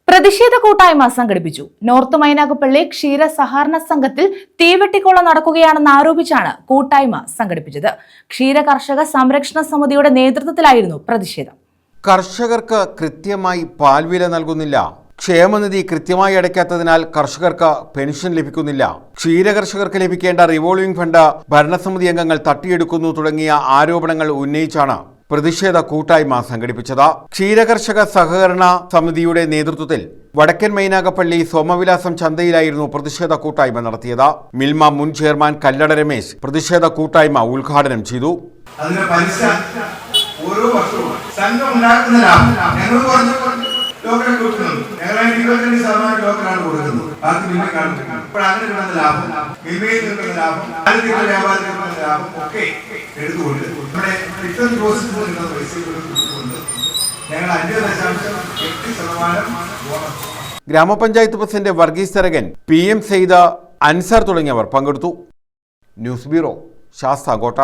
പ്രതിഷേധ കൂട്ടായ്മ സംഘടിപ്പിച്ചു. നോർത്ത് മൈനാഗപ്പള്ളി ക്ഷീര സഹകരണ സംഘത്തിൽ തീവെട്ടിക്കൊള്ള നടക്കുകയാണെന്ന് ആരോപിച്ചാണ് കൂട്ടായ്മ സംഘടിപ്പിച്ചത്. ക്ഷീര കർഷക സംരക്ഷണ സമിതിയുടെ നേതൃത്വത്തിലായിരുന്നു പ്രതിഷേധം. കർഷകർക്ക് കൃത്യമായി പാൽവില നൽകുന്നില്ല, ക്ഷേമനിധി കൃത്യമായി അടയ്ക്കാത്തതിനാൽ കർഷകർക്ക് പെൻഷൻ ലഭിക്കുന്നില്ല, ക്ഷീരകർഷകർക്ക് ലഭിക്കേണ്ട റിവോൾവിംഗ് ഫണ്ട് ഭരണസമിതി അംഗങ്ങൾ തട്ടിയെടുക്കുന്നു തുടങ്ങിയ ആരോപണങ്ങൾ ഉന്നയിച്ചാണ് പ്രതിഷേധ കൂട്ടായ്മ സംഘടിപ്പിച്ചത്. ക്ഷീരകർഷക സഹകരണ സമിതിയുടെ നേതൃത്വത്തിൽ വടക്കൻ മൈനാഗപ്പള്ളി സോമവിലാസം ചന്തയിലായിരുന്നു പ്രതിഷേധ കൂട്ടായ്മ നടത്തിയത്. മിൽമ മുൻ ചെയർമാൻ കല്ലട രമേശ് പ്രതിഷേധ കൂട്ടായ്മ ഉദ്ഘാടനം ചെയ്തു. ഓരോ വർഷവും സംഘം ഉണ്ടാക്കുന്ന ലാഭം ഞങ്ങൾ ലോക്കൽ കൊടുക്കുന്നുണ്ട്. ഞങ്ങൾ 25% ലോക്കലാണ് കൊടുക്കുന്നത്, ബാക്കി മിൽമയ്ക്കാണ് കൊടുക്കുന്നത്. അപ്പോൾ അങ്ങനെ കിട്ടുന്ന ലാഭം, മിൽമയിൽ നിൽക്കുന്ന ലാഭം, വ്യാപാരത്തിൽ നിൽക്കുന്ന ലാഭം ഒക്കെ എടുത്തുകൊണ്ട് നമ്മുടെ റിട്ടേൺ പ്രോസസ് കിട്ടുന്ന പൈസ കൊടുത്തുകൊണ്ട് ഞങ്ങൾ 5.8% ബോണസ്. ഗ്രാമപഞ്ചായത്ത് പ്രസിഡന്റ് വർഗീസ് തരകൻ, PM സെയ്ദ്, അൻസാർ തുടങ്ങിയവർ പങ്കെടുത്തു. News bureau, Sasthamkotta.